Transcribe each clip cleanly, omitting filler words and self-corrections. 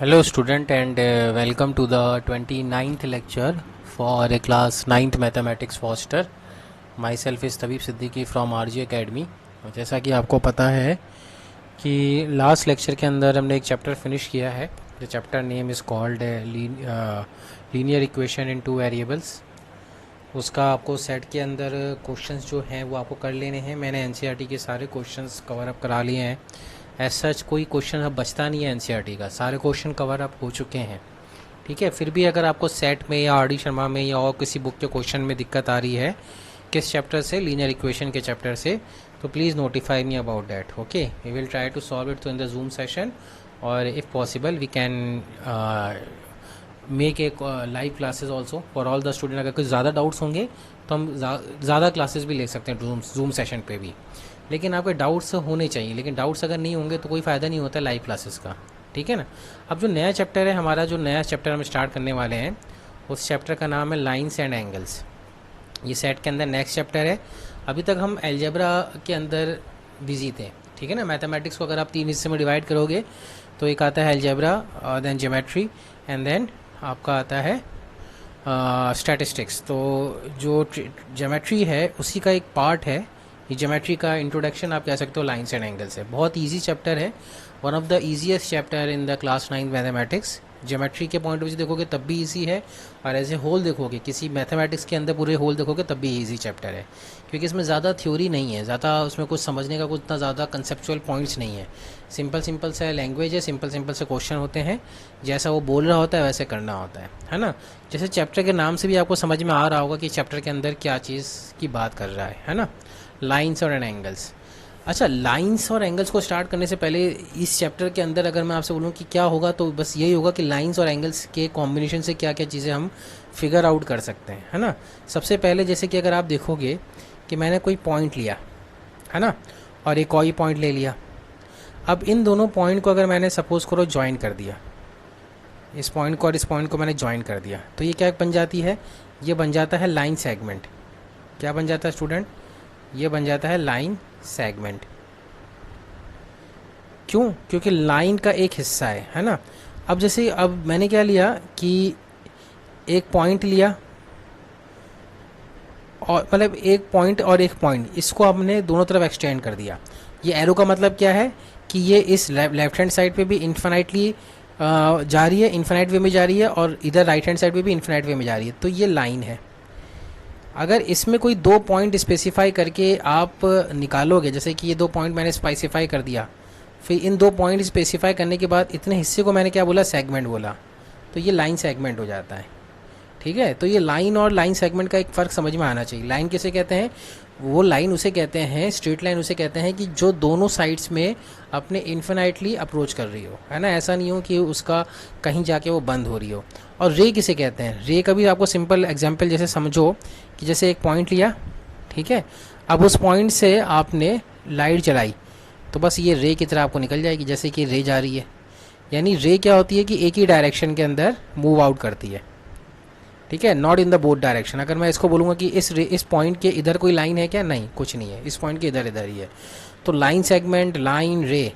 Hello student and welcome to the 29th lecture for class 9th mathematics foster. Myself is तबीब Siddiqui from RG Academy. और जैसा कि आपको पता है कि लास्ट लेक्चर के अंदर हमने एक चैप्टर फिनिश किया है. The chapter name is called linear equation in two variables. उसका आपको सेट के अंदर क्वेश्चंस जो हैं वो आपको कर लेने हैं. मैंने एनसीईआरटी के सारे क्वेश्चंस कवर अप करा लिए हैं. एज सच कोई क्वेश्चन अब बचता नहीं है एनसीईआरटी का, सारे क्वेश्चन कवर अप हो चुके हैं. ठीक है, फिर भी अगर आपको सेट में या आर डी शर्मा में या और किसी बुक के क्वेश्चन में दिक्कत आ रही है किस चैप्टर से, लीनियर इक्वेशन के चैप्टर से, तो please notify me about that. Okay, we will try to solve it in the Zoom session, और if possible we can make a live classes also for all the student. अगर कुछ ज़्यादा doubts होंगे तो हम ज़्यादा क्लासेस भी ले सकते हैं जूम सेशन पे भी, लेकिन आपके डाउट्स होने चाहिए. लेकिन डाउट्स अगर नहीं होंगे तो कोई फ़ायदा नहीं होता लाइव क्लासेस का. ठीक है ना. अब जो नया चैप्टर है हमारा, जो नया चैप्टर हम स्टार्ट करने वाले हैं, उस चैप्टर का नाम है लाइन्स एंड एंगल्स. ये सेट के अंदर नेक्स्ट चैप्टर है. अभी तक हम एल्जेब्रा के अंदर बिजी थे. ठीक है ना. मैथमेटिक्स को अगर आप 3 हिस्से में डिवाइड करोगे तो एक आता है algebra, then geometry, and then आपका आता है स्टैटिस्टिक्स. तो जो ज्योमेट्री है उसी का एक पार्ट है ये. ज्योमेट्री का इंट्रोडक्शन आप कह सकते हो लाइन्स एंड एंगल्स है. बहुत इजी चैप्टर है, one of the easiest chapter in the class 9 mathematics. Geometry के पॉइंट ऑफ व्यू देखोगे तब भी इजी है, और एज ए होल देखोगे, किसी मैथमेटिक्स के अंदर पूरे होल देखोगे तब भी इजी चैप्टर है, क्योंकि इसमें ज़्यादा थ्योरी नहीं है, ज़्यादा उसमें कुछ समझने का कुछ इतना ज़्यादा कंसेप्चुअल पॉइंट्स नहीं है. सिंपल सिंपल से लैंग्वेज है, सिंपल सिंपल से क्वेश्चन होते हैं, जैसा वो बोल रहा होता है वैसे करना होता है ना. जैसे चैप्टर के नाम से भी आपको समझ में आ रहा होगा कि चैप्टर के अंदर क्या चीज़ की बात कर रहा है ना. लाइन्स और एंगल्स. अच्छा, लाइन्स और एंगल्स को स्टार्ट करने से पहले इस चैप्टर के अंदर अगर मैं आपसे बोलूँ कि क्या होगा, तो बस यही होगा कि लाइन्स और एंगल्स के कॉम्बिनेशन से क्या क्या चीज़ें हम फिगर आउट कर सकते हैं, है ना. सबसे पहले जैसे कि अगर आप देखोगे कि मैंने कोई पॉइंट लिया, है ना, और एक और पॉइंट ले लिया. अब इन दोनों पॉइंट को अगर मैंने सपोज करो ज्वाइन कर दिया, इस पॉइंट को और इस पॉइंट को मैंने ज्वाइन कर दिया, तो ये क्या बन जाती है, ये बन जाता है लाइन सेगमेंट. क्या बन जाता है स्टूडेंट, ये बन जाता है लाइन सेगमेंट. क्यों? क्योंकि लाइन का एक हिस्सा है ना. अब जैसे अब मैंने क्या लिया कि एक पॉइंट लिया, और मतलब एक पॉइंट और एक पॉइंट, इसको हमने दोनों तरफ एक्सटेंड कर दिया. ये एरो का मतलब क्या है कि ये इस लेफ्ट हैंड साइड पे भी इन्फिनाइटली जा रही है, इन्फिनाइट वे में जा रही है, और इधर राइट हैंड साइड पे भी इन्फिनाइट वे में जा रही है. तो ये लाइन है. अगर इसमें कोई 2 पॉइंट स्पेसिफाई करके आप निकालोगे, जैसे कि ये 2 पॉइंट मैंने स्पेसिफाई कर दिया, फिर इन 2 पॉइंट स्पेसिफाई करने के बाद इतने हिस्से को मैंने क्या बोला, सेगमेंट बोला, तो ये लाइन सेगमेंट हो जाता है. ठीक है. तो ये लाइन और लाइन सेगमेंट का एक फ़र्क समझ में आना चाहिए. लाइन किसे कहते हैं, वो लाइन उसे कहते हैं, स्ट्रेट लाइन उसे कहते हैं कि जो दोनों साइड्स में अपने इन्फिनाइटली अप्रोच कर रही हो, है ना. ऐसा नहीं हो कि उसका कहीं जाके वो बंद हो रही हो. और रे किसे कहते हैं, रे का भी आपको सिंपल एग्जांपल जैसे समझो कि जैसे एक पॉइंट लिया, ठीक है, अब उस पॉइंट से आपने लाइट जलाई, तो बस ये रे की तरह आपको निकल जाएगी, जैसे कि रे जा रही है. यानी रे क्या होती है कि एक ही डायरेक्शन के अंदर मूव आउट करती है. ठीक है, not in the both direction. अगर मैं इसको बोलूँगा कि इस पॉइंट के इधर कोई लाइन है क्या, नहीं, कुछ नहीं है, इस पॉइंट के इधर इधर ही है. तो लाइन सेगमेंट, लाइन, रे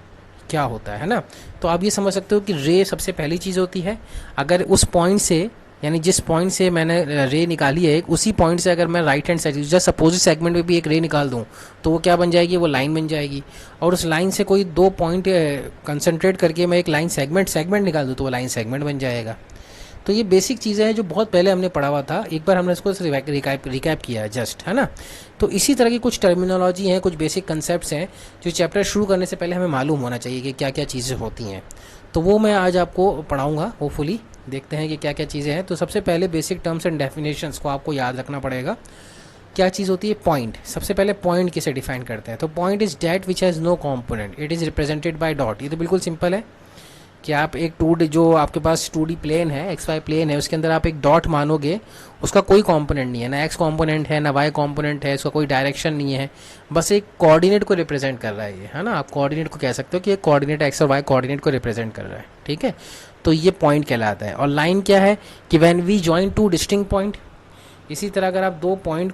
क्या होता है ना. तो आप ये समझ सकते हो कि रे सबसे पहली चीज़ होती है. अगर उस पॉइंट से, यानी जिस पॉइंट से मैंने रे निकाली है, उसी पॉइंट से अगर मैं right hand side just opposite segment में भी एक रे निकाल दूं, तो वो क्या बन जाएगी, वो लाइन बन जाएगी. और उस लाइन से कोई 2 पॉइंट कंसंट्रेट करके मैं एक लाइन सेगमेंट निकाल दूँ, तो वो लाइन सेगमेंट बन जाएगा. तो ये बेसिक चीज़ें हैं जो बहुत पहले हमने पढ़ा हुआ था, एक बार हमने इसको रिकैप किया है जस्ट, है ना. तो इसी तरह की कुछ टर्मिनोलॉजी हैं, कुछ बेसिक कंसेप्ट्स हैं जो चैप्टर शुरू करने से पहले हमें मालूम होना चाहिए कि क्या क्या चीज़ें होती हैं. तो वो मैं आज आपको पढ़ाऊँगा. होपफुली देखते हैं कि क्या क्या चीज़ें हैं. तो सबसे पहले बेसिक टर्म्स एंड डेफिनेशंस को आपको याद रखना पड़ेगा. क्या चीज़ होती है पॉइंट. सबसे पहले पॉइंट किसे डिफाइन करते हैं, तो point is that which has no component, it is represented by dot. ये तो बिल्कुल सिंपल है कि आप एक 2D, जो आपके पास 2D प्लेन है, XY प्लेन है, उसके अंदर आप एक डॉट मानोगे, उसका कोई कंपोनेंट नहीं है, ना x कंपोनेंट है ना y कंपोनेंट है, उसका कोई डायरेक्शन नहीं है, बस एक कोऑर्डिनेट को रिप्रेजेंट कर रहा है ये, है ना. आप कोऑर्डिनेट को कह सकते हो कि एक कोऑर्डिनेट x और y कोऑर्डिनेट को रिप्रेजेंट कर रहा है. ठीक है. तो ये पॉइंट कहलाता है. और लाइन क्या है कि when we join 2 distinct point. इसी तरह अगर आप 2 पॉइंट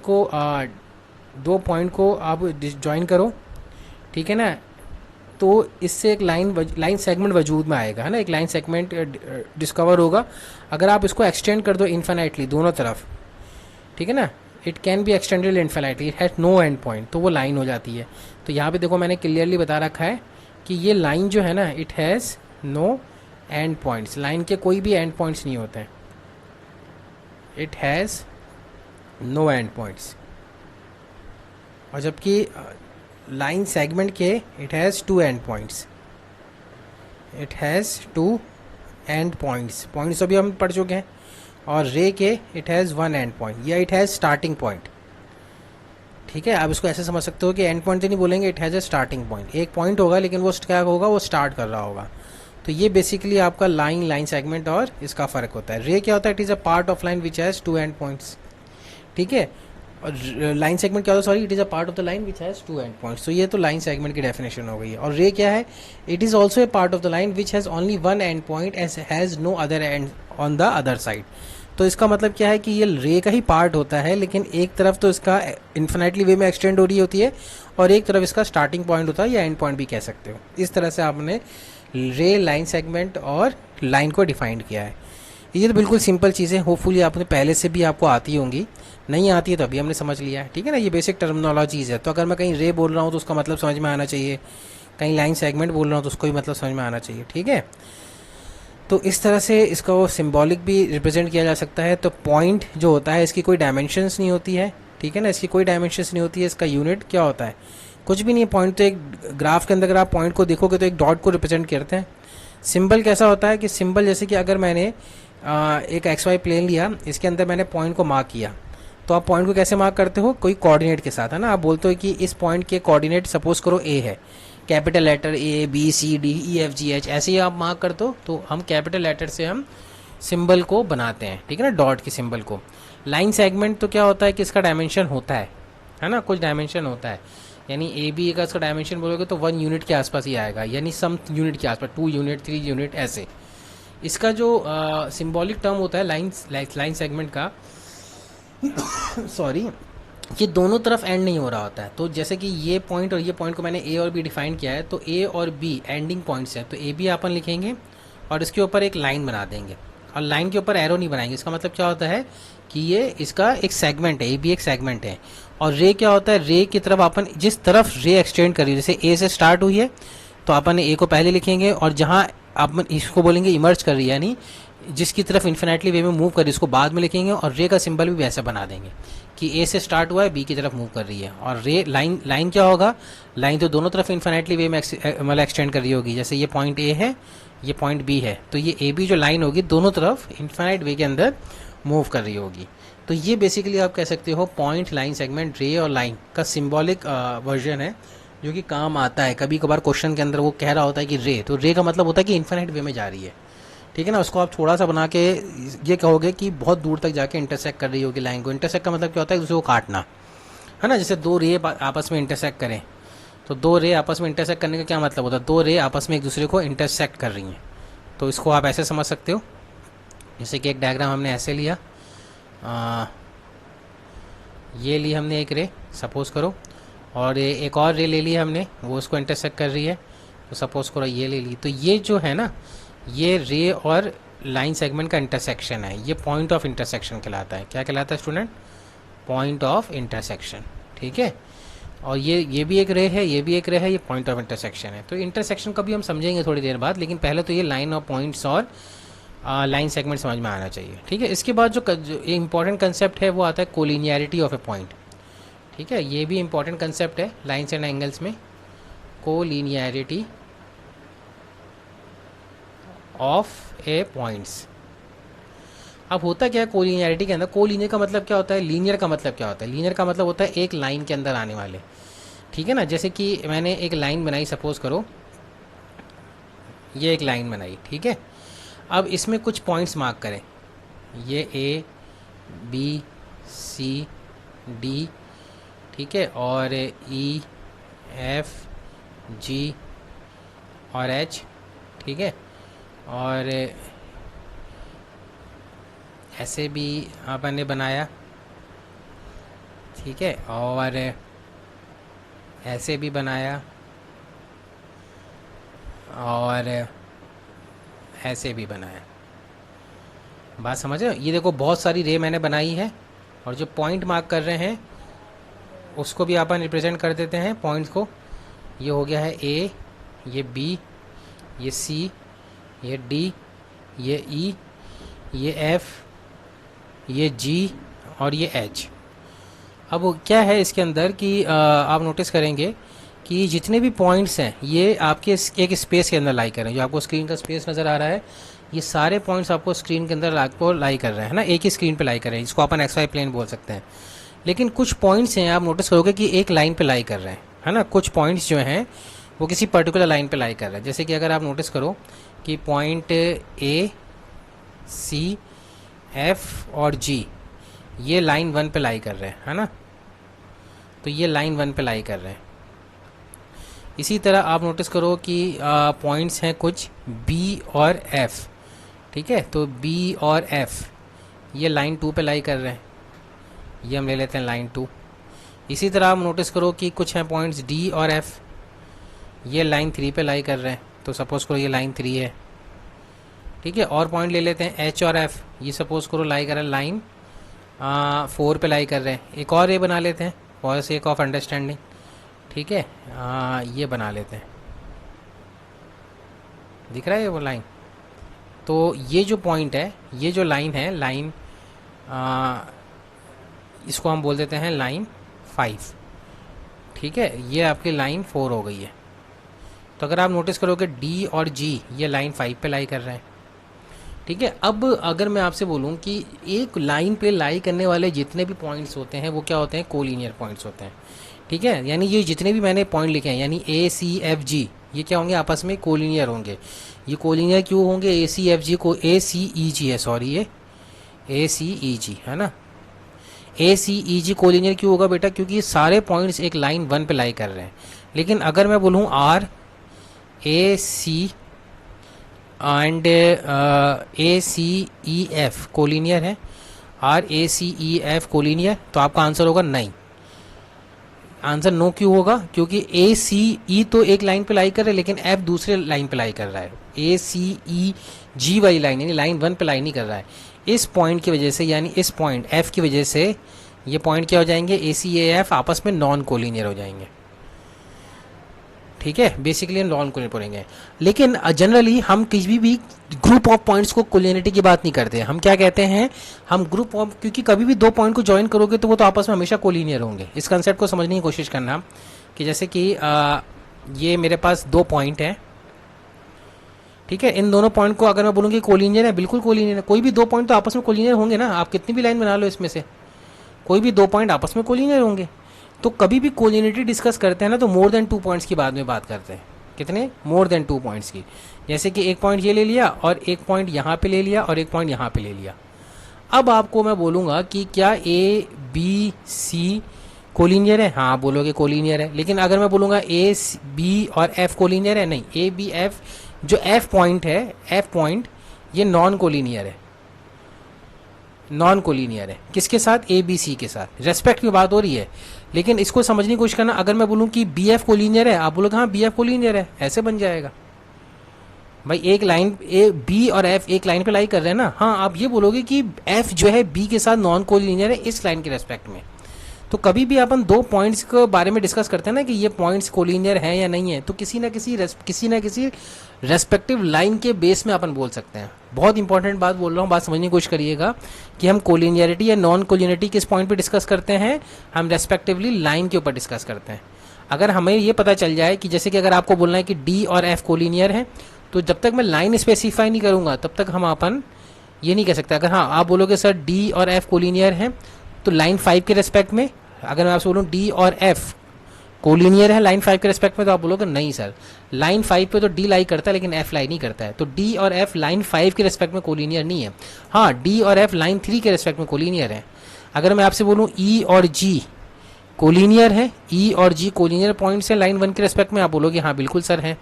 को आप ज्वाइन करो, ठीक है ना, तो इससे एक लाइन सेगमेंट वजूद में आएगा, है ना, एक लाइन सेगमेंट डिस्कवर होगा अगर आप इसको एक्सटेंड कर दो इन्फिनाइटली दोनों तरफ, ठीक है ना। It can be extended infinitely, it has no end point, तो वो लाइन हो जाती है। तो यहाँ पे देखो मैंने क्लियरली बता रखा है कि ये लाइन जो है ना, it has no end points, line के कोई भी एंड पॉइंट्स नहीं होते हैं, it has no end points. और जबकि लाइन सेगमेंट के it has two end points, it has two end points, points अभी हम पढ़ चुके हैं। और रे के it has one end point या इट हैज़ स्टार्टिंग पॉइंट, ठीक है। आप इसको ऐसे समझ सकते हो कि एंड पॉइंट तो नहीं बोलेंगे, it has a starting point, एक पॉइंट होगा लेकिन वो क्या होगा, वो स्टार्ट कर रहा होगा। तो ये बेसिकली आपका लाइन सेगमेंट और इसका फ़र्क होता है। रे क्या होता है, it is a part of line which has two end points, ठीक है। और लाइन सेगमेंट क्या होता है, sorry, it is a part of the line which has two end points. तो ये तो लाइन सेगमेंट की डेफिनेशन हो गई है। और रे क्या है, it is also a part of the line which has only one end point as has no other end on the other side. तो इसका मतलब क्या है कि ये रे का ही पार्ट होता है, लेकिन एक तरफ तो इसका इन्फिनाइटली वे में एक्सटेंड हो रही होती है और एक तरफ इसका स्टार्टिंग पॉइंट होता है या एंड पॉइंट भी कह सकते हो। इस तरह से आपने रे, लाइन सेगमेंट और लाइन को डिफाइन किया है। ये तो बिल्कुल सिंपल चीज़ें, होपफुली आपने पहले से भी आपको आती होंगी, नहीं आती है तो अभी हमने समझ लिया है, ठीक है ना। ये बेसिक टर्मिनोलॉजीज़ है। तो अगर मैं कहीं रे बोल रहा हूँ तो उसका मतलब समझ में आना चाहिए, कहीं लाइन सेगमेंट बोल रहा हूँ तो उसको भी मतलब समझ में आना चाहिए, ठीक है। तो इस तरह से इसका वो सिंबॉलिक भी रिप्रेजेंट किया जा सकता है। तो पॉइंट जो होता है इसकी कोई डायमेंशंस नहीं होती है, ठीक है ना, इसकी कोई डायमेंशंस नहीं होती है। इसका यूनिट क्या होता है, कुछ भी नहीं है। पॉइंट तो एक ग्राफ के अंदर अगर आप पॉइंट को देखोगे तो एक डॉट को रिप्रेजेंट करते हैं। सिंबल कैसा होता है कि सिंबल जैसे कि अगर मैंने एक एक्स वाई प्लेन लिया, इसके अंदर मैंने पॉइंट को मार्क किया, तो आप पॉइंट को कैसे मार्क करते हो, कोई कोऑर्डिनेट के साथ, है ना। आप बोलते हो कि इस पॉइंट के कोऑर्डिनेट सपोज करो ए है, capital letter A B C D E F G H, ऐसे ही आप मार्क कर दो। तो हम कैपिटल लेटर से हम सिंबल को बनाते हैं, ठीक है ना, डॉट के सिंबल को। लाइन सेगमेंट तो क्या होता है कि इसका डायमेंशन होता है ना, कुछ डायमेंशन होता है। यानी ए बी का इसका डायमेंशन बोलोगे तो 1 यूनिट के आसपास ही आएगा, यानी सम यूनिट के आसपास, 2 यूनिट 3 यूनिट ऐसे। इसका जो सिंबॉलिक टर्म होता है लाइन सेगमेंट का सॉरी, ये दोनों तरफ एंड नहीं हो रहा होता है। तो जैसे कि ये पॉइंट और ये पॉइंट को मैंने ए और बी डिफाइन किया है, तो ए और बी एंडिंग पॉइंट्स हैं, तो ए बी अपन लिखेंगे और इसके ऊपर एक लाइन बना देंगे और लाइन के ऊपर एरो नहीं बनाएंगे। इसका मतलब क्या होता है कि ये इसका एक सेगमेंट है, ए बी एक सेगमेंट है। और रे क्या होता है, रे की तरफ अपन जिस तरफ रे एक्सटेंड करी, जैसे ए से स्टार्ट हुई है तो अपन ए को पहले लिखेंगे और जहाँ अपन इसको बोलेंगे इमर्ज कर रही है, यानी जिसकी तरफ इन्फिनेटली वे में मूव कर रही है उसको बाद में लिखेंगे। और रे का सिंबल भी वैसा बना देंगे कि ए से स्टार्ट हुआ है, बी की तरफ मूव कर रही है। और रे लाइन क्या होगा, लाइन तो दोनों तरफ इन्फिनेटली वे में मतलब एक्सटेंड कर रही होगी। जैसे ये पॉइंट ए है, ये पॉइंट बी है, तो ये ए बी जो लाइन होगी दोनों तरफ इन्फिनाइट वे के अंदर मूव कर रही होगी। तो ये बेसिकली आप कह सकते हो पॉइंट, लाइन सेगमेंट, रे और लाइन का सिंबॉलिक वर्जन है जो कि काम आता है। कभी कभार क्वेश्चन के अंदर वो कह रहा होता है कि रे, तो रे का मतलब होता है कि इन्फिनाइट वे में जा रही है, ठीक है ना। उसको आप थोड़ा सा बना के ये कहोगे कि बहुत दूर तक जाके इंटरसेक्ट कर रही होगी लाइन को। इंटरसेक्ट का मतलब क्या होता है, दूसरे को काटना, है ना। जैसे दो रे आपस में इंटरसेक्ट करें, तो दो रे आपस में इंटरसेक्ट करने का क्या मतलब होता है, दो रे आपस में एक दूसरे को इंटरसेक्ट कर रही हैं। तो इसको आप ऐसे समझ सकते हो, जैसे कि एक डायग्राम हमने ऐसे लिया, ये ली हमने एक रे सपोज करो, और एक और रे ले ली हमने, वो उसको इंटरसेक्ट कर रही है, तो सपोज करो ये ले ली। तो ये जो है ना, ये रे और लाइन सेगमेंट का इंटरसेक्शन है, ये पॉइंट ऑफ इंटरसेक्शन कहलाता है। क्या कहलाता है स्टूडेंट, पॉइंट ऑफ इंटरसेक्शन, ठीक है। और ये भी एक रे है, ये भी एक रे है, ये पॉइंट ऑफ इंटरसेक्शन है। तो इंटरसेक्शन का भी हम समझेंगे थोड़ी देर बाद, लेकिन पहले तो ये लाइन ऑफ पॉइंट्स और लाइन सेगमेंट समझ में आना चाहिए, ठीक है। इसके बाद जो इंपॉर्टेंट कंसेप्ट है वो आता है कोलिनियरिटी ऑफ ए पॉइंट, ठीक है। ये भी इंपॉर्टेंट कंसेप्ट है लाइन्स एंड एंगल्स में, कोलिनियरिटी ऑफ ए पॉइंट्स। अब होता क्या है कोलिनियरिटी के अंदर, कोलिनियर का मतलब क्या होता है, लीनियर का मतलब क्या होता है, लीनियर का मतलब होता है एक लाइन के अंदर आने वाले, ठीक है ना। जैसे कि मैंने एक लाइन बनाई, सपोज करो ये एक लाइन बनाई, ठीक है। अब इसमें कुछ पॉइंट्स मार्क करें, ये ए बी सी डी, ठीक है, और ई एफ जी और एच, ठीक है। और ऐसे भी अपन ने बनाया, ठीक है, और ऐसे भी बनाया, और ऐसे भी बना है। बात समझ रहे हो? ये देखो बहुत सारी रे मैंने बनाई है, और जो पॉइंट मार्क कर रहे हैं उसको भी अपन रिप्रेजेंट कर देते हैं पॉइंट्स को। ये हो गया है ए, ये बी, ये सी, ये डी, ये ई, ये एफ, ये जी और ये एच। अब क्या है इसके अंदर कि आप नोटिस करेंगे कि जितने भी पॉइंट्स हैं ये आपके एक स्पेस के अंदर लाई कर रहे हैं। जो आपको स्क्रीन का स्पेस नज़र आ रहा है, ये सारे पॉइंट्स आपको स्क्रीन के अंदर आपको लाई कर रहे हैं ना, एक ही स्क्रीन पे लाई कर रहे हैं। इसको अपन एक्स वाई प्लेन बोल सकते हैं। लेकिन कुछ पॉइंट्स हैं, आप नोटिस करोगे कि एक लाइन पे लाई कर रहे हैं, है ना। कुछ पॉइंट्स जो हैं वो किसी पर्टिकुलर लाइन पे लाई कर रहे हैं। जैसे कि अगर आप नोटिस करो कि पॉइंट ए, सी, एफ और जी ये लाइन 1 पे लाई कर रहे हैं, है ना। तो ये लाइन 1 पे लाई कर रहे हैं। इसी तरह आप नोटिस करो कि पॉइंट्स हैं कुछ बी और एफ, ठीक है। तो बी और एफ ये लाइन 2 पे लाई कर रहे हैं, ये हम ले लेते हैं लाइन 2। इसी तरह आप नोटिस करो कि कुछ हैं पॉइंट्स डी और एफ, ये लाइन 3 पे लाई कर रहे हैं। तो सपोज़ करो ये लाइन 3 है, ठीक है। और पॉइंट ले लेते हैं एच और एफ, ये सपोज़ करो लाई कर रहे हैं लाइन 4 पे लाई कर रहे हैं। एक और ये बना लेते हैं फॉर सेक ऑफ अंडरस्टैंडिंग, ठीक है। ये बना लेते हैं, दिख रहा है ये वो लाइन। तो ये जो पॉइंट है, ये जो लाइन है, लाइन इसको हम बोल देते हैं लाइन 5, ठीक है। ये आपकी लाइन 4 हो गई है। तो अगर आप नोटिस करोगे डी और जी ये लाइन 5 पे लाई कर रहे हैं, ठीक है। अब अगर मैं आपसे बोलूं कि एक लाइन पे लाई करने वाले जितने भी पॉइंट्स होते हैं वो क्या होते हैं, कोलिनियर पॉइंट्स होते हैं, ठीक है। यानी ये जितने भी मैंने पॉइंट लिखे हैं, यानी ए सी एफ जी, ये क्या होंगे, आपस में कोलिनियर होंगे। ये कोलिनियर क्यों होंगे, ए सी एफ जी को ए सी ई जी है, सॉरी ये ए सी ई जी है ना। ए सी ई जी कोलिनियर क्यों होगा बेटा, क्योंकि ये सारे पॉइंट्स एक लाइन 1 पे लाई कर रहे हैं। लेकिन अगर मैं बोलूँ are A C and A C E F collinear है, are A C E F collinear, तो आपका आंसर होगा नहीं। आंसर नो क्यों होगा, क्योंकि ए सी ई तो एक लाइन पे लाई कर रहा है, लेकिन एफ दूसरे लाइन पे लाई कर रहा है। ए सी ई जी वाली लाइन यानी लाइन 1 पे लाई नहीं कर रहा है। इस पॉइंट की वजह से, यानी इस पॉइंट एफ की वजह से ये पॉइंट क्या हो जाएंगे, ए सी ए एफ आपस में नॉन कोलिनियर हो जाएंगे, ठीक है। बेसिकली हम नॉन कोलिनियर पढ़ेंगे। लेकिन जनरली हम किसी भी ग्रुप ऑफ पॉइंट्स को कोलिनियरिटी की बात नहीं करते। हम क्या कहते हैं, हम ग्रुप ऑफ, क्योंकि कभी भी दो पॉइंट को ज्वाइन करोगे तो वो तो आपस में हमेशा कोलिनियर होंगे। इस कंसेप्ट को समझने की कोशिश करना कि जैसे कि ये मेरे पास 2 पॉइंट हैं, ठीक है। इन दोनों पॉइंट को अगर मैं बोलूँगी कोलिनियर है, बिल्कुल कोलिनियर है। कोई भी 2 पॉइंट तो आपस में कोलिनियर होंगे ना, आप कितनी भी लाइन बना लो इसमें से, कोई भी 2 पॉइंट आपस में कोलिनियर होंगे। तो कभी भी कोलिनियरिटी डिस्कस करते हैं ना, तो मोर देन 2 पॉइंट्स की बाद में बात करते हैं। कितने, मोर देन 2 पॉइंट्स की। जैसे कि एक पॉइंट ये ले लिया और एक पॉइंट यहाँ पे ले लिया और एक पॉइंट यहाँ पे ले लिया। अब आपको मैं बोलूँगा कि क्या ए बी सी कोलिनियर है, हाँ बोलोगे कोलिनियर है। लेकिन अगर मैं बोलूँगा ए बी और एफ कोलिनियर है, नहीं। ए बी एफ, जो एफ पॉइंट है, एफ पॉइंट ये नॉन कोलिनियर है, नॉन कोलिनियर है। किसके साथ, ए बी सी के साथ। रेस्पेक्ट की बात हो रही है, लेकिन इसको समझने की कोशिश करना। अगर मैं बोलूँ कि बी एफ कोलिनियर है, आप बोलोगे हाँ बी एफ कोलिनियर है, ऐसे बन जाएगा भाई। एक लाइन ए बी और एफ एक लाइन पे लाई कर रहे हैं ना, हाँ आप ये बोलोगे कि एफ जो है बी के साथ नॉन कोलिनियर है इस लाइन के रेस्पेक्ट में। तो कभी भी अपन 2 पॉइंट्स के बारे में डिस्कस करते हैं ना कि ये पॉइंट्स कोलिनियर हैं या नहीं है, तो किसी ना किसी रेस्पेक्टिव लाइन के बेस में अपन बोल सकते हैं। बहुत इंपॉर्टेंट बात बोल रहा हूँ, बात समझने की कोशिश करिएगा कि हम कोलिनियरिटी या नॉन कोलिनियरिटी किस पॉइंट पे डिस्कस करते हैं, हम रेस्पेक्टिवली लाइन के ऊपर डिस्कस करते हैं। अगर हमें ये पता चल जाए कि जैसे कि अगर आपको बोलना है कि डी और एफ कोलिनियर है, तो जब तक मैं लाइन स्पेसिफाई नहीं करूँगा तब तक हम अपन ये नहीं कह सकते। अगर हाँ आप बोलोगे सर डी और एफ कोलिनियर हैं, तो लाइन 5 के रेस्पेक्ट में अगर मैं आपसे बोलूँ डी और एफ कोलिनियर है लाइन 5 के रेस्पेक्ट में, तो आप बोलोगे नहीं सर, लाइन 5 पे तो डी लाई करता है लेकिन एफ लाई नहीं करता है। तो डी और एफ लाइन 5 के रेस्पेक्ट में कोलिनियर नहीं है। हाँ डी और एफ लाइन 3 के रेस्पेक्ट में कोलिनियर है। अगर मैं आपसे बोलूँ ई और जी कोलिनियर है, ई और जी कोलिनियर पॉइंट्स हैं लाइन 1 के रेस्पेक्ट में, आप बोलोगे हाँ बिल्कुल सर है।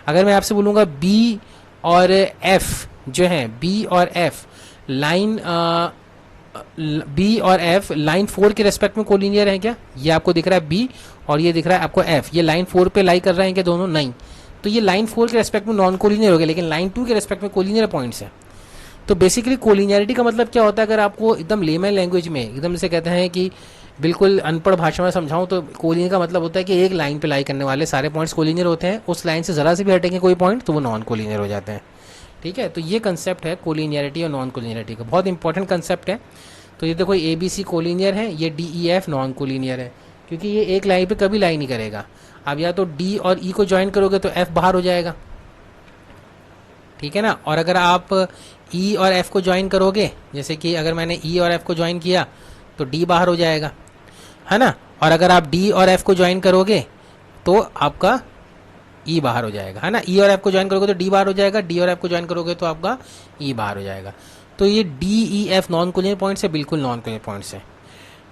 अगर मैं आपसे बोलूँगा बी और एफ जो है, बी और एफ लाइन बी और एफ लाइन 4 के रेस्पेक्ट में कोलिनियर है क्या, ये आपको दिख रहा है बी और ये दिख रहा है आपको एफ, ये लाइन 4 पे लाई कर रहे हैं क्या दोनों, नहीं। तो ये लाइन 4 के रेस्पेक्ट में नॉन कोलिनियर हो गया, लेकिन लाइन 2 के रेस्पेक्ट में कोलिनियर पॉइंट्स है। तो बेसिकली कोलिनियरिटी का मतलब क्या होता है, अगर आपको एकदम लेमन लैंग्वेज में एकदम से कहते हैं कि बिल्कुल अनपढ़ भाषा में समझाऊं, तो कोलिनियर का मतलब होता है कि एक लाइन पे लाई करने वाले सारे पॉइंट्स कोलिनियर होते हैं, उस लाइन से ज़रा से भी हटेंगे कोई पॉइंट तो वो नॉन कोलिनियर हो जाते हैं। ठीक है, तो ये कंसेप्ट है कोलिनियरिटी और नॉन कोलिनियरिटी का, बहुत इंपॉर्टेंट कंसेप्ट है। तो ये देखो ए बी सी कोलिनियर है, ये D E F non collinear है, क्योंकि ये एक लाइन पे कभी लाई नहीं करेगा। अब या तो डी और ई को ज्वाइन करोगे तो एफ बाहर हो जाएगा, ठीक है ना। और अगर आप ई और एफ को ज्वाइन करोगे, जैसे कि अगर मैंने ई और एफ को ज्वाइन किया तो डी बाहर हो जाएगा, है ना। और अगर आप डी और एफ को ज्वाइन करोगे तो आपका ई बाहर हो जाएगा, है ना। ई और एफ को ज्वाइन करोगे तो डी बाहर हो जाएगा, डी और एफ को ज्वाइन करोगे तो आपका ई बाहर हो जाएगा। तो ये D E F non collinear points है, बिल्कुल नॉन कोलिनियर पॉइंट्स है।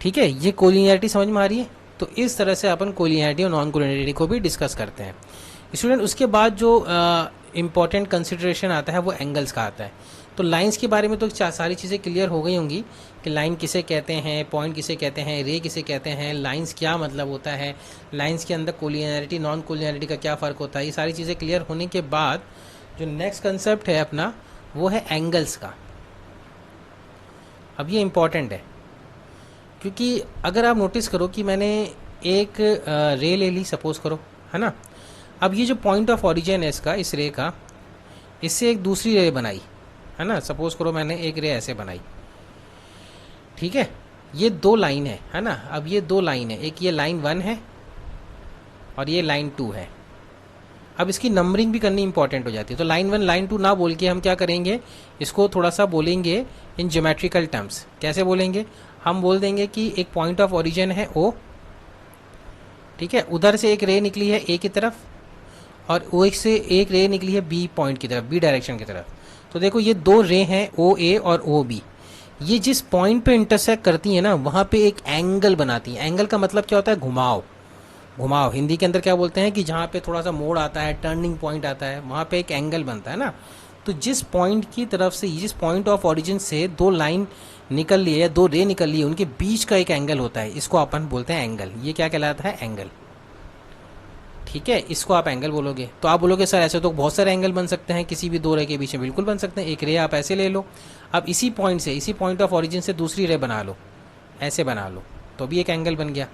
ठीक है, ये कोलिनियरिटी समझ में आ रही है। तो इस तरह से अपन कोलिनियरिटी और नॉन कोलिनियरिटी को भी डिस्कस करते हैं स्टूडेंट। उसके बाद जो इम्पॉर्टेंट कंसिडरेशन आता है वो एंगल्स का आता है। तो लाइंस के बारे में तो सारी चीज़ें क्लियर हो गई होंगी कि लाइन किसे कहते हैं, पॉइंट किसे कहते हैं, रे किसे कहते हैं, लाइंस क्या मतलब होता है, लाइंस के अंदर कोलिनियरिटी नॉन कोलिनियरिटी का क्या फ़र्क होता है। ये सारी चीज़ें क्लियर होने के बाद जो नेक्स्ट कंसेप्ट है अपना वो है एंगल्स का। अब ये इम्पॉर्टेंट है, क्योंकि अगर आप नोटिस करो कि मैंने एक रे ले ली, सपोज करो, है ना। अब ये जो पॉइंट ऑफ ओरिजिन है इसका, इस रे का, इससे एक दूसरी रे बनाई, है ना। सपोज करो मैंने एक रे ऐसे बनाई, ठीक है। ये दो लाइन है ना। अब ये दो लाइन है, एक ये लाइन 1 है और ये लाइन 2 है। अब इसकी नंबरिंग भी करनी इंपॉर्टेंट हो जाती है। तो लाइन 1 लाइन 2 ना बोल के हम क्या करेंगे, इसको थोड़ा सा बोलेंगे इन ज्योमेट्रिकल टर्म्स। कैसे बोलेंगे, हम बोल देंगे कि एक पॉइंट ऑफ ओरिजिन है ओ, ठीक है, उधर से एक रे निकली है ए की तरफ और ओ से एक रे निकली है बी पॉइंट की तरफ, बी डायरेक्शन की तरफ। तो देखो ये दो रे हैं ओ ए और ओ बी, ये जिस पॉइंट पे इंटरसेक्ट करती है ना वहाँ पे एक एंगल बनाती है। एंगल का मतलब क्या होता है, घुमाव। घुमाव हिंदी के अंदर क्या बोलते हैं कि जहाँ पे थोड़ा सा मोड़ आता है, टर्निंग पॉइंट आता है, वहाँ पे एक एंगल बनता है ना। तो जिस पॉइंट की तरफ से, जिस पॉइंट ऑफ ओरिजिन से दो लाइन निकल ली है या दो रे निकल ली है, उनके बीच का एक एंगल होता है, इसको अपन बोलते हैं एंगल। ये क्या कहलाता है, एंगल। ठीक है, इसको आप एंगल बोलोगे। तो आप बोलोगे सर ऐसे तो बहुत सारे एंगल बन सकते हैं किसी भी दो रे के बीच में, बिल्कुल बन सकते हैं। एक रे आप ऐसे ले लो, अब इसी पॉइंट से, इसी पॉइंट ऑफ ओरिजिन से दूसरी रे बना लो, ऐसे बना लो, तो भी एक एंगल बन गया।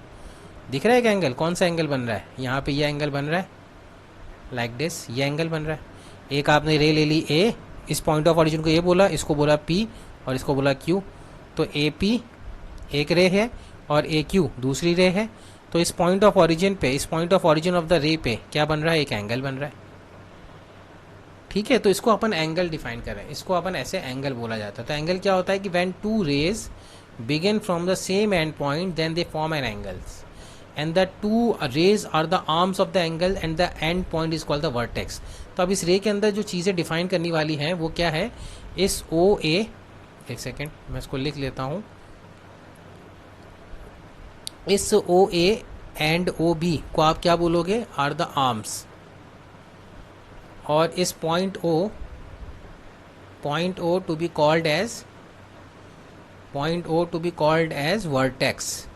दिख रहा है एक एंगल, कौन सा एंगल बन रहा है, यहाँ पे ये एंगल बन रहा है, लाइक दिस, ये एंगल बन रहा है। एक आपने रे ले ली ए, इस पॉइंट ऑफ ओरिजिन को ए बोला, इसको बोला पी और इसको बोला क्यू। तो ए पी एक रे है और ए क्यू दूसरी रे है। तो इस पॉइंट ऑफ ओरिजिन पे, इस point of origin of the रे पे क्या बन रहा है, एक एंगल बन रहा है। ठीक है, तो इसको अपन एंगल डिफाइन करें, इसको अपन ऐसे एंगल बोला जाता है। तो एंगल क्या होता है कि when two rays begin from the same end point then they form an angles and the two rays are the arms of the angle and the end point is called the vertex। तो अब इस रे के अंदर जो चीज़ें define करने वाली हैं वो क्या है, इस ओ ए, एक सेकेंड मैं इसको लिख लेता हूँ, इस ओ ए एंड ओ बी को आप क्या बोलोगे, आर द आर्म्स। और इस point O to be called as vertex.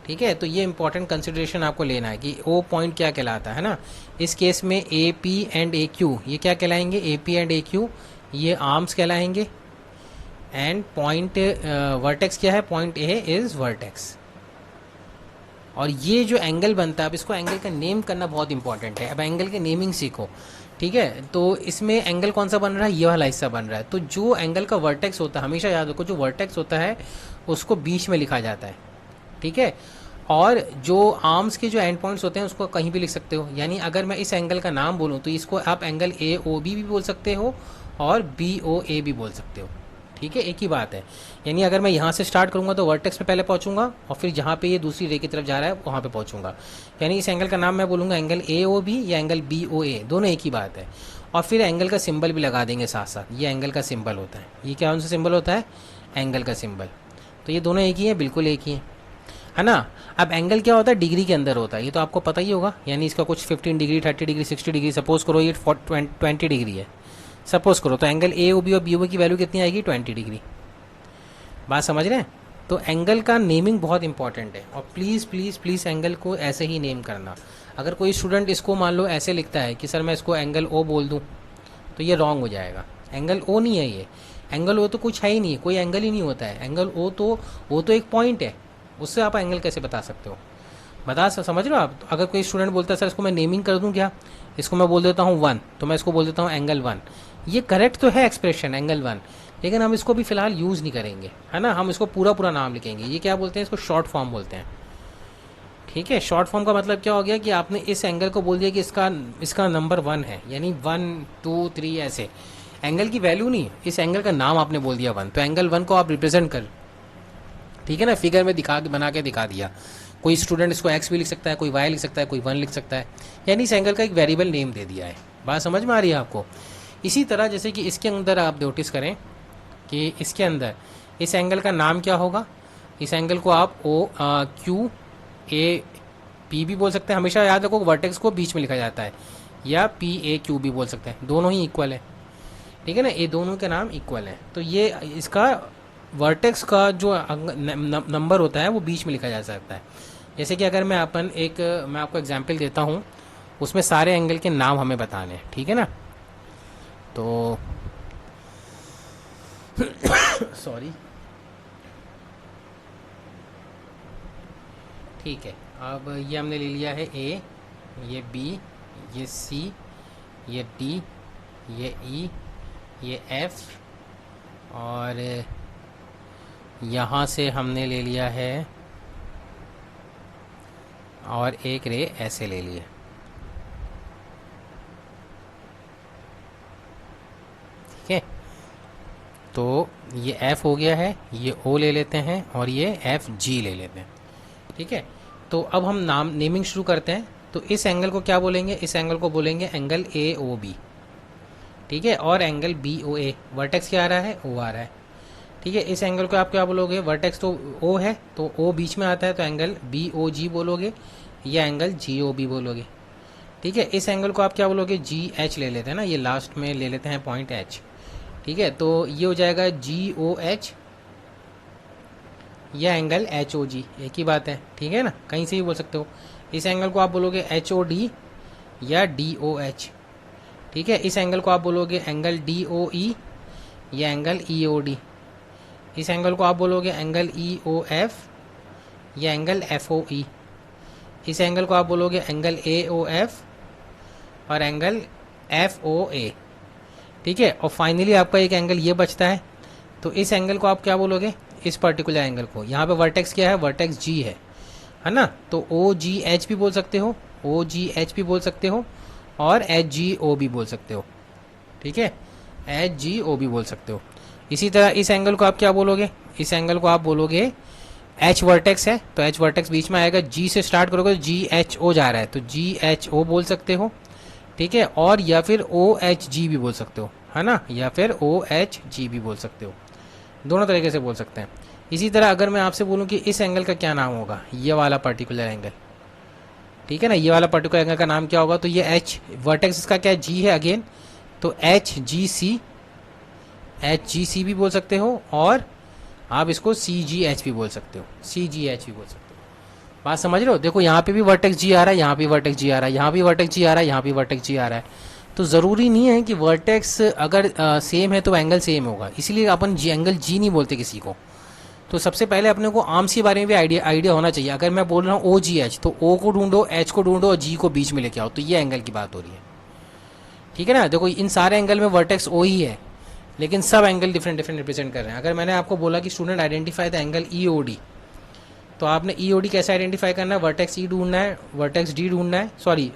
ठीक है, तो ये इंपॉर्टेंट कंसिडरेशन आपको लेना है कि ओ पॉइंट क्या कहलाता है ना। इस केस में A P and A Q ये क्या कहलाएंगे, A P and A Q ये आर्म्स कहलाएंगे। एंड पॉइंट वर्टेक्स क्या है, पॉइंट ए इज वर्टेक्स। और ये जो एंगल बनता है, अब इसको एंगल का नेम करना बहुत इंपॉर्टेंट है। अब एंगल के नेमिंग सीखो, ठीक है। तो इसमें एंगल कौन सा बन रहा है, ये वाला हिस्सा बन रहा है। तो जो एंगल का वर्टेक्स होता है, हमेशा याद रखो, जो वर्टेक्स होता है उसको बीच में लिखा जाता है, ठीक है। और जो आर्म्स के जो एंड पॉइंट्स होते हैं उसको कहीं भी लिख सकते हो। यानी अगर मैं इस एंगल का नाम बोलूँ तो इसको आप एंगल ए ओ बी भी बोल सकते हो और बी ओ ए भी बोल सकते हो, ठीक है, एक ही बात है। यानी अगर मैं यहाँ से स्टार्ट करूँगा तो वर्टेक्स पे पहले पहुँचूंगा और फिर जहाँ पे ये दूसरी रे की तरफ जा रहा है वहाँ पे पहुँचूंगा। यानी इस एंगल का नाम मैं बोलूँगा एंगल ए ओ बी या एंगल बी ओ ए, दोनों एक ही बात है। और फिर एंगल का सिंबल भी लगा देंगे साथ साथ, ये एंगल का सिंबल होता है। ये क्या उनसे सिंबल होता है, एंगल का सिंबल। तो ये दोनों एक ही है, बिल्कुल एक ही है ना। अब एंगल क्या होता है, डिग्री के अंदर होता है, ये तो आपको पता ही होगा। यानी इसका कुछ 15 डिग्री, 30 डिग्री, 60 डिग्री, सपोज करो ये 20 डिग्री है, सपोज करो। तो एंगल ए ओ बी और बी ओ की वैल्यू कितनी आएगी, 20 डिग्री। बात समझ रहे हैं। तो एंगल का नेमिंग बहुत इंपॉर्टेंट है और प्लीज़ प्लीज़ प्लीज़ एंगल को ऐसे ही नेम करना। अगर कोई स्टूडेंट इसको मान लो ऐसे लिखता है कि सर मैं इसको एंगल ओ बोल दूँ, तो ये रॉन्ग हो जाएगा। एंगल ओ नहीं है ये, एंगल ओ तो कुछ है ही नहीं, कोई एंगल ही नहीं होता है। एंगल ओ तो एक पॉइंट है, उससे आप एंगल कैसे बता सकते हो? समझ रहे हो आप? अगर कोई स्टूडेंट बोलता है सर इसको मैं नेमिंग कर दूं क्या, इसको मैं बोल देता हूँ 1, तो मैं इसको बोल देता हूँ एंगल 1। ये करेक्ट तो है एक्सप्रेशन एंगल 1, लेकिन हम इसको भी फिलहाल यूज़ नहीं करेंगे, है ना। हम इसको पूरा पूरा नाम लिखेंगे। ये क्या बोलते हैं, इसको शॉर्ट फॉर्म बोलते हैं। ठीक है, शॉर्ट फॉर्म का मतलब क्या हो गया कि आपने इस एंगल को बोल दिया कि इसका नंबर 1 है, यानी 1 2 3 ऐसे। एंगल की वैल्यू नहीं, इस एंगल का नाम आपने बोल दिया 1, तो एंगल 1 को आप रिप्रेजेंट कर, ठीक है ना, फिगर में बना के दिखा दिया। कोई स्टूडेंट इसको एक्स भी लिख सकता है, कोई वाई लिख सकता है, कोई 1 लिख सकता है, यानी इस एंगल का एक वेरिएबल नेम दे दिया है। बात समझ में आ रही है आपको? इसी तरह जैसे कि इसके अंदर आप नोटिस करें कि इसके अंदर इस एंगल का नाम क्या होगा। इस एंगल को आप ओ क्यू ए पी भी बोल सकते हैं। हमेशा याद रखो वर्टेक्स को बीच में लिखा जाता है, या पी ए क्यू भी बोल सकते हैं, दोनों ही इक्वल है। ठीक है ना, ये दोनों के नाम इक्वल है। तो ये इसका वर्टेक्स का जो नंबर होता है वो बीच में लिखा जा सकता है। जैसे कि अगर मैं आपको एग्जांपल देता हूँ, उसमें सारे एंगल के नाम हमें बताने हैं, ठीक है ना। तो सॉरी, ठीक है। अब ये हमने ले लिया है ए, ये बी, ये सी, ये डी, ये ई, ये एफ, और यहाँ से हमने ले लिया है और एक रे ऐसे ले लिए। ठीक है, तो ये एफ हो गया है, ये ओ ले लेते हैं और ये एफ जी ले लेते हैं। ठीक है, तो अब हम नेमिंग शुरू करते हैं। तो इस एंगल को क्या बोलेंगे, इस एंगल को बोलेंगे एंगल ए ओ बी। ठीक है, और एंगल बी ओ ए, वर्टेक्स क्या आ रहा है, ओ आ रहा है। ठीक है, इस एंगल को आप क्या बोलोगे, वर्टेक्स तो ओ है तो ओ बीच में आता है, तो एंगल बी ओ जी बोलोगे, या एंगल जी ओ बी बोलोगे। ठीक है, इस एंगल को आप क्या बोलोगे, जी एच ले लेते हैं ना, ये लास्ट में ले लेते हैं पॉइंट एच। ठीक है, तो ये हो जाएगा जी ओ एच या एंगल एच ओ जी, एक ही बात है। ठीक है ना, कहीं से भी बोल सकते हो। इस एंगल को आप बोलोगे एच ओ डी या डी ओ एच। ठीक है, इस एंगल को आप बोलोगे एंगल डी ओ ई या एंगल ई ओ डी। इस एंगल को आप बोलोगे एंगल ई ओ एफ या एंगल एफ ओ ई। इस एंगल को आप बोलोगे एंगल ए ओ एफ और एंगल एफ ओ ए। ठीक है, और फाइनली आपका एक एंगल ये बचता है, तो इस एंगल को आप क्या बोलोगे, इस पर्टिकुलर एंगल को, यहाँ पे वर्टेक्स क्या है, वर्टेक्स जी है ना, तो ओ जी एच भी बोल सकते हो, ओ जी एच भी बोल सकते हो, और एच जी ओ भी बोल सकते हो। ठीक है, एच जी ओ भी बोल सकते हो। इसी तरह इस एंगल को आप क्या बोलोगे, इस एंगल को आप बोलोगे एच वर्टेक्स है, तो एच वर्टेक्स बीच में आएगा, जी से स्टार्ट करोगे तो जी एच ओ जा रहा है, तो जी एच ओ बोल सकते हो। ठीक है, और या फिर ओ एच जी भी बोल सकते हो, है ना, या फिर ओ एच जी भी बोल सकते हो, दोनों तरीके से बोल सकते हैं। इसी तरह अगर मैं आपसे बोलूँ कि इस एंगल का क्या नाम होगा, ये वाला पर्टिकुलर एंगल, ठीक है ना, ये वाला पर्टिकुलर एंगल का नाम क्या होगा, तो ये एच वर्टेक्स इसका क्या जी है अगेन, तो एच जी सी भी बोल सकते हो, और आप इसको सी जी एच भी बोल सकते हो, सी जी एच भी बोल सकते हो। बात समझ रहे हो? देखो यहाँ पे भी वर्टेक्स जी आ रहा है, यहाँ भी वर्टेक्स जी आ रहा है, यहाँ भी वर्टेक्स जी आ रहा है, यहाँ भी वर्टेक्स जी आ रहा है। तो ज़रूरी नहीं है कि वर्टेक्स अगर सेम है तो एंगल सेम होगा, इसीलिए अपन एंगल जी नहीं बोलते किसी को। तो सबसे पहले अपने को आर्म्स के बारे में भी आइडिया होना चाहिए। अगर मैं बोल रहा हूँ ओ जी एच, तो ओ को ढूंढो, एच को ढूंढो और जी को बीच में लेके आओ, तो ये एंगल की बात हो रही है। ठीक है ना, देखो इन सारे एंगल में वर्टेक्स ओ ही है, लेकिन सब एंगल डिफरेंट डिफरेंट रिप्रेजेंट कर रहे हैं। अगर मैंने आपको बोला कि student identify the angle E O D, तो आपने ई ओ डी कैसे आइडेंटिफाई करना है, वर्टेक्स ई ढूंढना है, वर्टेक्स डी ढूंढना है, सॉरी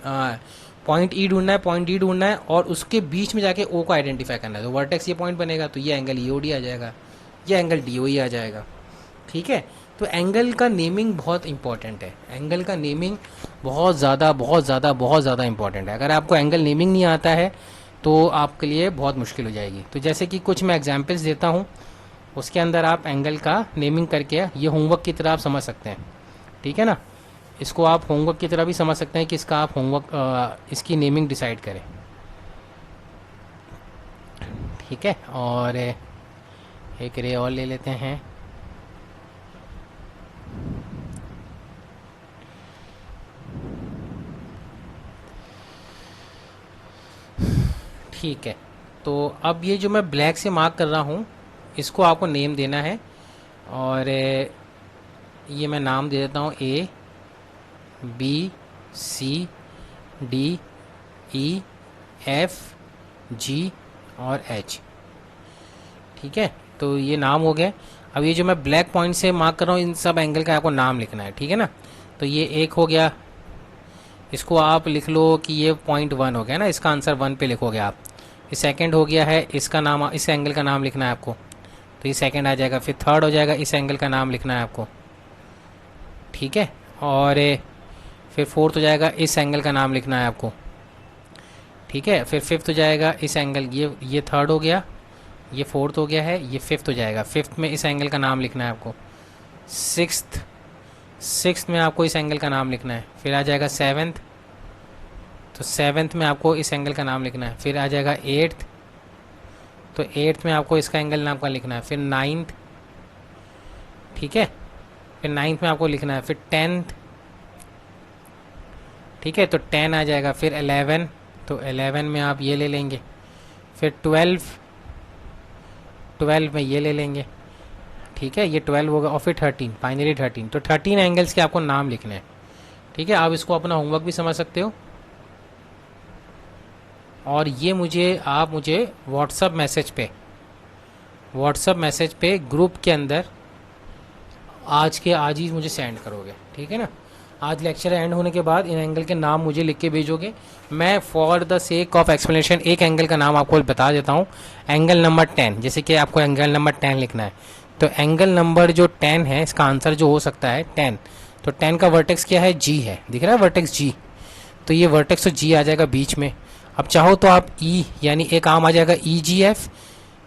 पॉइंट ई ढूंढना है, पॉइंट डी ढूंढना है, और उसके बीच में जाके ओ को आइडेंटिफाई करना है। तो वर्टेक्स ये पॉइंट बनेगा, तो ये एंगल ई ओ डी आ जाएगा, ये एंगल डी ओ ई आ जाएगा। ठीक है, तो एंगल का नेमिंग बहुत इंपॉर्टेंट है, एंगल का नेमिंग बहुत ज़्यादा इंपॉर्टेंट है। अगर आपको एंगल नेमिंग नहीं आता है तो आपके लिए बहुत मुश्किल हो जाएगी। तो जैसे कि कुछ मैं एग्जांपल्स देता हूँ, उसके अंदर आप एंगल का नेमिंग करके ये होमवर्क की तरह आप समझ सकते हैं। ठीक है ना, इसको आप होमवर्क की तरह भी समझ सकते हैं कि इसका आप होमवर्क इसकी नेमिंग डिसाइड करें। ठीक है, और एक रे और ले लेते हैं। ठीक है, तो अब ये जो मैं ब्लैक से मार्क कर रहा हूँ इसको आपको नेम देना है, और ये मैं नाम दे देता हूँ A B C D E F G और H। ठीक है, तो ये नाम हो गया। अब ये जो मैं ब्लैक पॉइंट से मार्क कर रहा हूँ इन सब एंगल का आपको नाम लिखना है, ठीक है ना। तो ये एक हो गया, इसको आप लिख लो कि ये .1 हो गया ना, इसका आंसर 1 पे लिखोगे आप। ये सेकंड हो गया है, इसका नाम, इस एंगल का नाम लिखना है आपको, तो ये सेकंड आ जाएगा। फिर थर्ड हो जाएगा, इस एंगल का नाम लिखना है आपको, ठीक है। और फिर फोर्थ हो जाएगा, इस एंगल का नाम लिखना है आपको, ठीक है। फिर फिफ्थ हो जाएगा इस एंगल, ये थर्ड हो गया, ये फोर्थ हो गया है, ये फिफ्थ हो जाएगा। फिफ्थ में इस एंगल का नाम लिखना है आपको। सिक्स्थ में आपको इस एंगल का नाम लिखना है। फिर आ जाएगा सेवन्थ, तो सेवन्थ में आपको इस एंगल का नाम लिखना है। फिर आ जाएगा एट्थ, तो एट्थ में आपको इसका एंगल नाम का लिखना है। फिर नाइन्थ, ठीक है, फिर नाइन्थ में आपको लिखना है। फिर टेंथ, ठीक है, तो 10 आ जाएगा। फिर 11, तो 11 में आप ये ले लेंगे। फिर 12 में ये ले लेंगे, ठीक है, ये 12 होगा। और फिर 13, फाइनली 13। तो 13 एंगल्स के आपको नाम लिखने हैं, ठीक है। आप इसको अपना होमवर्क भी समझ सकते हो। और ये आप मुझे व्हाट्सअप मैसेज पे ग्रुप के अंदर आज ही मुझे सेंड करोगे, ठीक है ना। आज लेक्चर एंड होने के बाद इन एंगल के नाम मुझे लिख के भेजोगे। मैं for the sake of explanation एक एंगल का नाम आपको बता देता हूँ, एंगल नंबर 10। जैसे कि आपको एंगल नंबर 10 लिखना है, तो एंगल नंबर जो 10 है इसका आंसर जो हो सकता है 10। तो 10 का वर्टेक्स क्या है, G है, दिख रहा है वर्टेक्स G। तो ये वर्टेक्स तो G आ जाएगा बीच में। अब चाहो तो आप E, यानी एक आम आ जाएगा EGF,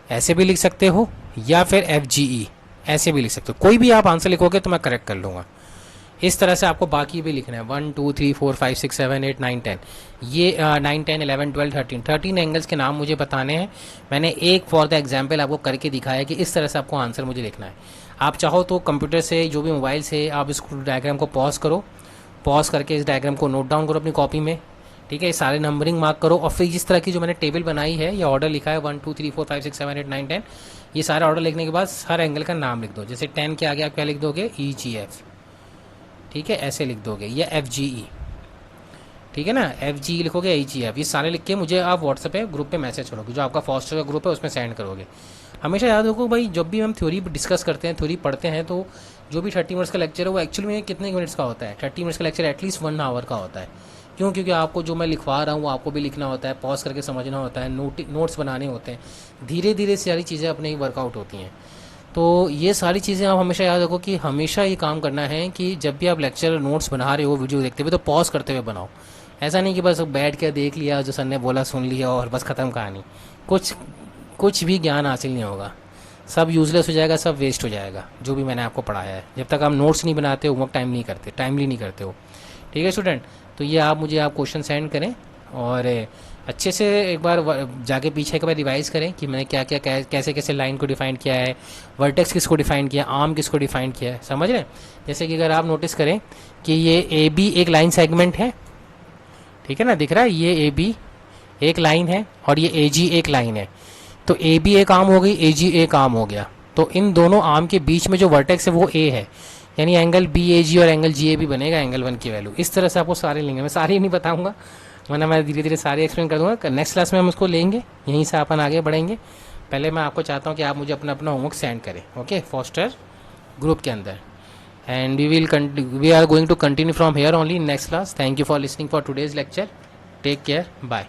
ऐसे भी लिख सकते हो, या फिर FGE ऐसे भी लिख सकते हो। कोई भी आप आंसर लिखोगे तो मैं करेक्ट कर लूँगा। इस तरह से आपको बाकी भी लिखना है, 1 2 3 4 5 6 7 8 9 10। ये 9 10 11 12 13 एंगल्स के नाम मुझे बताने हैं। मैंने एक फॉर द एग्जाम्पल आपको करके दिखाया कि इस तरह से आपको आंसर मुझे लिखना है। आप चाहो तो कंप्यूटर से, जो भी मोबाइल से, आप इस डायग्राम को पॉज करो, पॉज करके इस डायग्राम को नोट डाउन करो अपनी कॉपी में, ठीक है। सारे नंबरिंग मार्क करो, और फिर जिस तरह की जो मैंने टेबल बनाई है या ऑर्डर लिखा है 1 2 3 4 5 6 7 8 9 10, ये सारा ऑर्डर लिखने के बाद हर एंगल का नाम लिख दो। जैसे 10 के आगे आप क्या लिख दोगे, EGF, ठीक है, ऐसे लिख दोगे, या FGE, ठीक है ना, FGE लिखोगे, EGF, ये सारे लिख के मुझे आप व्हाट्सएप पे ग्रुप पे मैसेज करोगे, जो आपका फॉस्टर का ग्रुप है उसमें सेंड करोगे। हमेशा याद रखो भाई, जब भी हम थ्योरी डिस्कस करते हैं, थ्योरी पढ़ते हैं, तो जो भी 30 मिनट्स का लेक्चर है वो एक्चुअली में कितने मिनट्स का होता है। 30 मिनट्स का लेक्चर एटलीस्ट 1 आवर का होता है। क्यों? क्योंकि आपको जो मैं लिखवा रहा हूँ वो आपको भी लिखना होता है, पॉज करके समझना होता है, नोट्स बनाने होते हैं। धीरे धीरे सारी चीज़ें अपने ही वर्कआउट होती हैं। तो ये सारी चीज़ें आप हमेशा याद रखो कि हमेशा ये काम करना है कि जब भी आप लेक्चर नोट्स बना रहे हो, वीडियो देखते हुए, तो पॉज करते हुए बनाओ। ऐसा नहीं कि बस बैठ के देख लिया, जो सर ने बोला सुन लिया और बस ख़त्म कहानी। कुछ भी ज्ञान हासिल नहीं होगा, सब यूज़लेस हो जाएगा, सब वेस्ट हो जाएगा, जो भी मैंने आपको पढ़ाया है। जब तक आप नोट्स नहीं बनाते हो, होमवर्क टाइमली नहीं करते हो, ठीक है स्टूडेंट। तो ये आप क्वेश्चन सेंड करें, और अच्छे से एक बार जाके पीछे एक बार रिवाइज़ करें कि मैंने क्या क्या कैसे कैसे लाइन को डिफाइन किया है, वर्टेक्स किसको डिफाइन किया, आर्म किसको डिफाइन किया है, समझ रहे हैं। जैसे कि अगर आप नोटिस करें कि ये AB एक लाइन सेगमेंट है, ठीक है ना, दिख रहा है, ये AB एक लाइन है और ये AG एक लाइन है। तो AB एक आर्म हो गई, AG एक आर्म हो गया। तो इन दोनों आर्म के बीच में जो वर्टेक्स है वो A है, यानी एंगल BAG और एंगल GAB बनेगा एंगल 1 की वैल्यू। इस तरह से आपको सारे लेंगे, मैं सारे नहीं बताऊंगा, वरना मैं धीरे धीरे सारे एक्सप्लेन कर दूंगा। नेक्स्ट क्लास में हम उसको लेंगे, यहीं से अपन आगे बढ़ेंगे। पहले मैं आपको चाहता हूँ कि आप मुझे अपना होमवर्क सेंड करें, ओके, फॉस्टर ग्रुप के अंदर। And we are going to continue from here only in next class. Thank you for listening for today's lecture. Take care, bye.